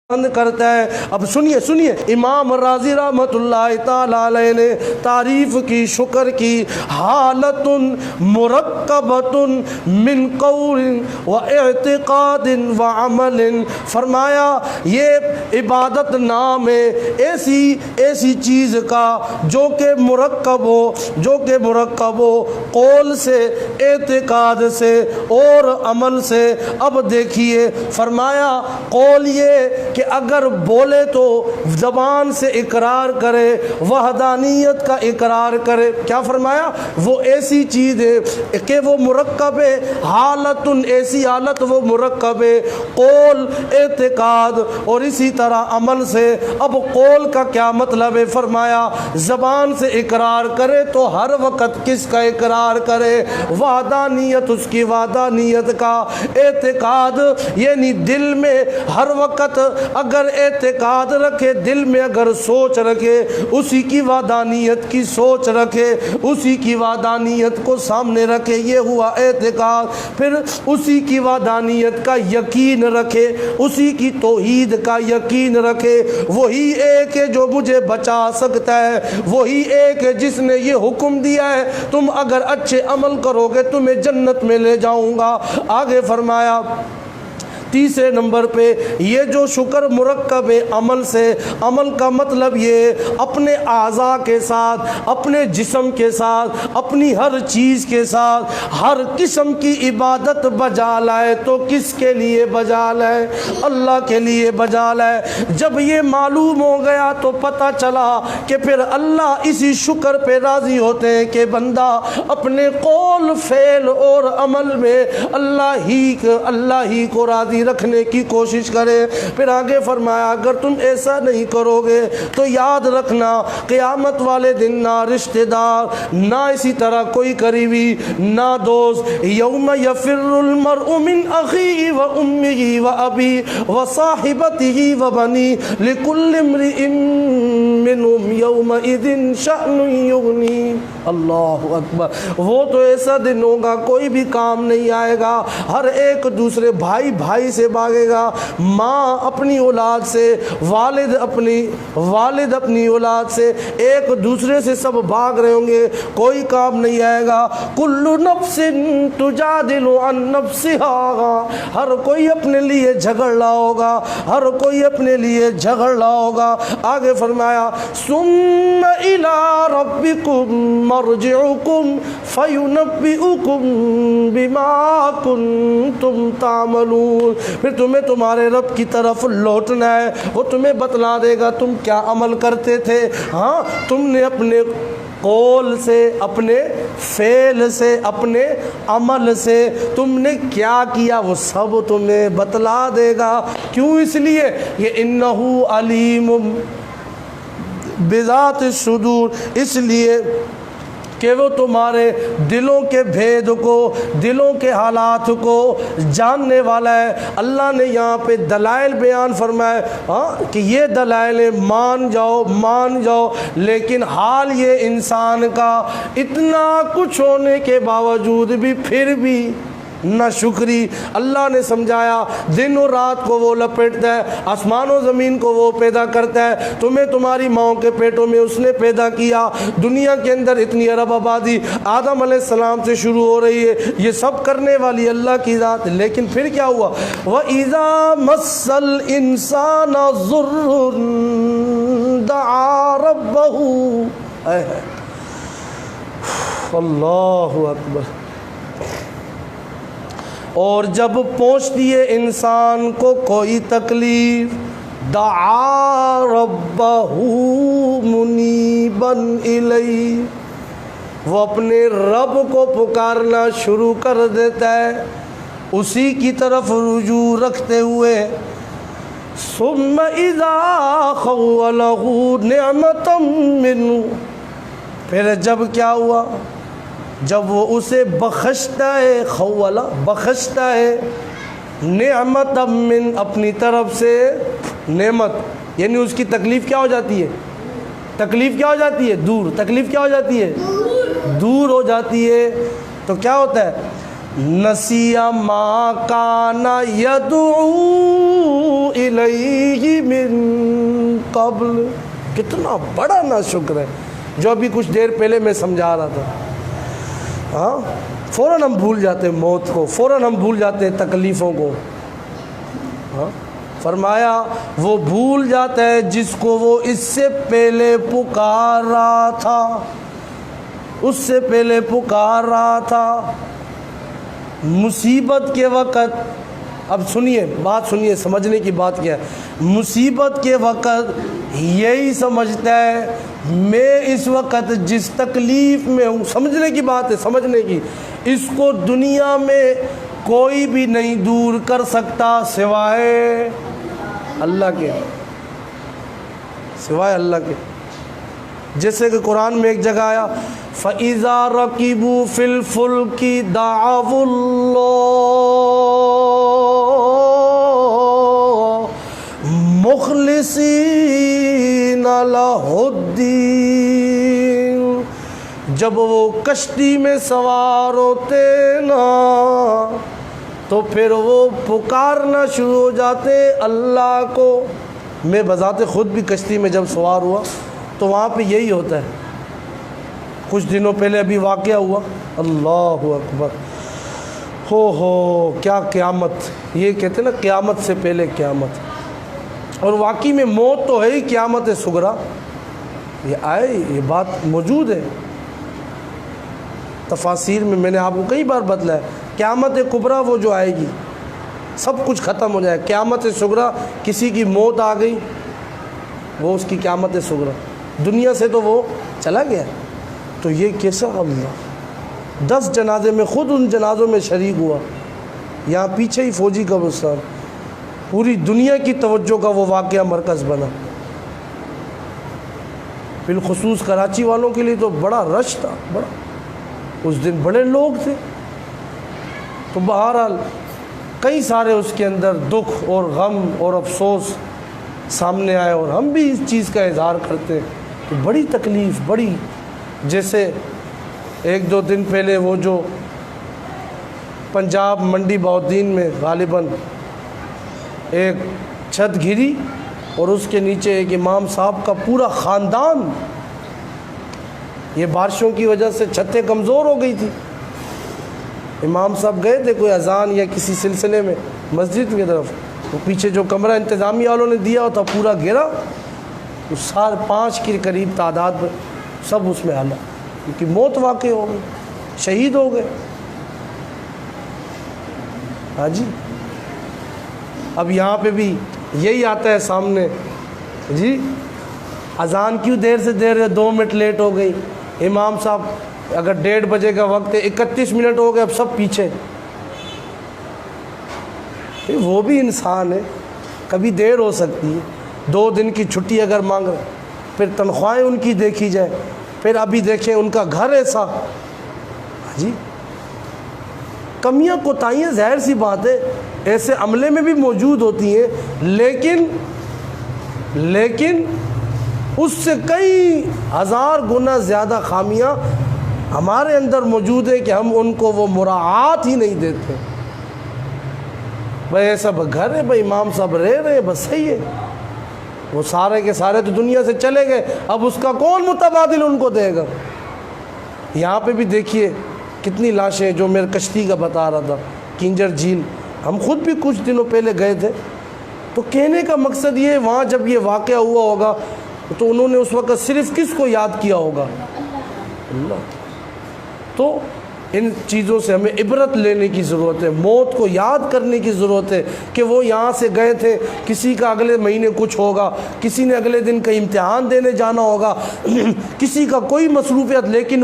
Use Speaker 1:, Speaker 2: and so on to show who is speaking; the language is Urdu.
Speaker 1: کرتا ہے۔ اب سنیے سنیے، امام راضی رحمۃ اللہ تعالی علیہ نے تعریف کی، شکر کی، حالت مرکبۃ من قول و اعتقاد و عمل، فرمایا یہ عبادت نام ہے ایسی چیز کا جو کہ مرکب ہو قول سے، اعتقاد سے اور عمل سے۔ اب دیکھیے فرمایا قول یہ کہ اگر بولے تو زبان سے اقرار کرے، وحدانیت کا اقرار کرے، کیا فرمایا؟ وہ ایسی چیز ہے کہ وہ مرکب ہے، حالت ایسی حالت وہ مرکب ہے، قول، اعتقاد اور اسی طرح عمل سے۔ اب قول کا کیا مطلب ہے؟ فرمایا زبان سے اقرار کرے تو ہر وقت کس کا اقرار کرے؟ وحدانیت، اس کی وحدانیت کا۔ اعتقاد یعنی دل میں ہر وقت اگر اعتقاد رکھے، دل میں اگر سوچ رکھے، اسی کی وحدانیت کی سوچ رکھے، اسی کی وحدانیت کو سامنے رکھے، یہ ہوا اعتقاد۔ پھر اسی کی وحدانیت کا یقین رکھے، اسی کی توحید کا یقین رکھے، وہی ایک ہے جو مجھے بچا سکتا ہے، وہی ایک ہے جس نے یہ حکم دیا ہے تم اگر اچھے عمل کرو گے تمہیں جنت میں لے جاؤں گا۔ آگے فرمایا تیسرے نمبر پہ یہ جو شکر مرکب ہے عمل سے۔ عمل کا مطلب یہ اپنے اعضاء کے ساتھ، اپنے جسم کے ساتھ، اپنی ہر چیز کے ساتھ ہر قسم کی عبادت بجا لائے تو کس کے لیے بجا لائے؟ اللہ کے لیے بجا لائے۔ جب یہ معلوم ہو گیا تو پتہ چلا کہ پھر اللہ اسی شکر پہ راضی ہوتے ہیں کہ بندہ اپنے قول، فعل اور عمل میں اللہ ہی کو راضی رکھنے کی کوشش کرے۔ پھر آگے فرمایا اگر تم ایسا نہیں کرو گے تو یاد رکھنا قیامت والے دن نہ رشتہ دار، نہ اسی طرح کوئی قریبی، نہ دوست، یوم یفر المرء من اخیہ و امہ و ابی و صاحبتہ و بنی لکل امرئ منہم یومئذ شأن یغنی۔ اللہ اکبر۔ وہ تو ایسا دن ہوگا کوئی بھی کام نہیں آئے گا، ہر ایک دوسرے، بھائی سے بھاگے گا، ماں اپنی اولاد سے، والد اپنی اولاد سے، ایک دوسرے سے سب بھاگ رہے ہوں گے، کوئی کام نہیں آئے گا۔ کل نفس تجادل عن نفسها، ہر کوئی اپنے لیے جھگڑ رہا ہوگا، ہر کوئی اپنے لیے جھگڑ رہا ہوگا۔ آگے فرمایا ثم الى ربکم مرجعکم فینبئکم بما کنتم تعملون، پھر تمہیں تمہارے رب کی طرف لوٹنا ہے، وہ تمہیں بتلا دے گا تم کیا عمل کرتے تھے۔ ہاں تم نے اپنے قول سے، اپنے فعل سے، اپنے عمل سے تم نے کیا کیا وہ سب تمہیں بتلا دے گا۔ کیوں؟ اس لیے یہ انہو علیم بذات الصدور، اس لیے کہ وہ تمہارے دلوں کے بھید کو، دلوں کے حالات کو جاننے والا ہے۔ اللہ نے یہاں پہ دلائل بیان فرمایا کہ یہ دلائل مان جاؤ، لیکن حال یہ انسان کا اتنا کچھ ہونے کے باوجود بھی پھر بھی نہ شکری۔ اللہ نے سمجھایا دن و رات کو وہ لپیٹتا ہے، آسمان و زمین کو وہ پیدا کرتا ہے، تمہیں تمہاری ماؤں کے پیٹوں میں اس نے پیدا کیا۔ دنیا کے اندر اتنی ارب آبادی آدم علیہ السلام سے شروع ہو رہی ہے، یہ سب کرنے والی اللہ کی ذات۔ لیکن پھر کیا ہوا؟ وَإِذَا مَسَّ الْإِنسَانَ ضُرٌّ دَعَا رَبَّهُ، اللہ اکبر۔ اور جب پہنچتی ہے انسان کو کوئی تکلیف، دعا ربہ منیبا الیہ، وہ اپنے رب کو پکارنا شروع کر دیتا ہے، اسی کی طرف رجوع رکھتے ہوئے۔ ثم اذا خولہ نعمتا منہ، پھر جب کیا ہوا؟ جب وہ اسے بخشتا ہے، خولا بخشتا ہے، نعمت من اپنی طرف سے نعمت، یعنی اس کی تکلیف کیا ہو جاتی ہے؟ تکلیف کیا ہو جاتی ہے؟ دور۔ تکلیف کیا ہو جاتی ہے؟ دور ہو جاتی ہے۔ تو کیا ہوتا ہے؟ نسیا ما کان یدعو الیہ من قبل. کتنا بڑا ناشکر ہے. جو ابھی کچھ دیر پہلے میں سمجھا رہا تھا, ہاں فوراً ہم بھول جاتے ہیں موت کو, فوراً ہم بھول جاتے ہیں تکلیفوں کو. ہاں فرمایا وہ بھول جاتا ہے جس کو وہ اس سے پہلے پکار رہا تھا, اس سے پہلے پکار رہا تھا. مصیبت کے وقت, اب سنیے بات, سنیے سمجھنے کی بات کیا ہے. مصیبت کے وقت یہی سمجھتا ہے میں اس وقت جس تکلیف میں ہوں, سمجھنے کی بات ہے, سمجھنے کی, اس کو دنیا میں کوئی بھی نہیں دور کر سکتا سوائے اللہ کے, سوائے اللہ کے. جیسے کہ قرآن میں ایک جگہ آیا فَإِذَا رَكِبُوا فِي الْفُلْكِ دَعَوُا اللَّهَ مُخْلِصِينَ لَهُ الدِّينَ. جب وہ کشتی میں سوار ہوتے نا تو پھر وہ پکارنا شروع ہو جاتے اللہ کو. میں بذات خود بھی کشتی میں جب سوار ہوا تو وہاں پہ یہی ہوتا ہے. کچھ دنوں پہلے ابھی واقعہ ہوا, اللہ اکبر, ہو کیا قیامت, یہ کہتے ہیں نا قیامت سے پہلے قیامت. اور واقعی میں موت تو ہے ہی قیامت صغریٰ, یہ آئے, یہ بات موجود ہے تفاسیر میں. میں نے آپ کو کئی بار بتلایا قیامت کبریٰ وہ جو آئے گی, سب کچھ ختم ہو جائے. قیامت صغریٰ کسی کی موت آ گئی, وہ اس کی قیامت صغریٰ, دنیا سے تو وہ چلا گیا. تو یہ کیسا اللہ, 10 جنازے میں خود ان جنازوں میں شریک ہوا. یہاں پیچھے ہی فوجی قبرستان, پوری دنیا کی توجہ کا وہ واقعہ مرکز بنا. بالخصوص کراچی والوں کے لیے تو بڑا رش تھا, بڑا, اس دن بڑے لوگ تھے. تو بہرحال کئی سارے اس کے اندر دکھ اور غم اور افسوس سامنے آئے, اور ہم بھی اس چیز کا اظہار کرتے ہیں کہ بڑی تکلیف, بڑی. جیسے 1-2 دن پہلے وہ جو پنجاب منڈی بہاؤالدین میں غالباً ایک چھت گری اور اس کے نیچے ایک امام صاحب کا پورا خاندان, یہ بارشوں کی وجہ سے چھتیں کمزور ہو گئی تھی. امام صاحب گئے تھے کوئی اذان یا کسی سلسلے میں مسجد کی طرف, وہ پیچھے جو کمرہ انتظامیہ والوں نے دیا ہوا تھا پورا گرا, اس 5 کے قریب تعداد میں سب اس میں ہلاک, کیونکہ موت واقع ہو گئی, شہید ہو گئے. ہاں جی, اب یہاں پہ بھی یہی آتا ہے سامنے جی, اذان کیوں دیر سے دیر 2 منٹ لیٹ ہو گئی. امام صاحب اگر 1:30 بجے کا وقت ہے, 31 منٹ ہو گئے, اب سب پیچھے. وہ بھی انسان ہے, کبھی دیر ہو سکتی ہے. 2 دن کی چھٹی اگر مانگ رہے, پھر تنخواہیں ان کی دیکھی جائے, پھر ابھی دیکھیں ان کا گھر ایسا. جی کمیاں کوتاہیاں ظاہر سی بات ہے ایسے عملے میں بھی موجود ہوتی ہیں, لیکن اس سے کئی 1000 گنا زیادہ خامیاں ہمارے اندر موجود ہے کہ ہم ان کو وہ مراعات ہی نہیں دیتے. بھائی ایسا گھر ہے, بھائی امام صاحب رہ رہے ہیں, بس صحیح ہے. وہ سارے کے سارے تو دنیا سے چلے گئے, اب اس کا کون متبادل ان کو دے گا. یہاں پہ بھی دیکھیے کتنی لاشیں, جو میرے کشتی کا بتا رہا تھا کنجر جھیل, ہم خود بھی کچھ دنوں پہلے گئے تھے. تو کہنے کا مقصد یہ, وہاں جب یہ واقعہ ہوا ہوگا تو انہوں نے اس وقت صرف کس کو یاد کیا ہوگا؟ اللہ. تو ان چیزوں سے ہمیں عبرت لینے کی ضرورت ہے, موت کو یاد کرنے کی ضرورت ہے کہ وہ یہاں سے گئے تھے, کسی کا اگلے مہینے کچھ ہوگا, کسی نے اگلے دن کا امتحان دینے جانا ہوگا, کسی کا کوئی مصروفیت, لیکن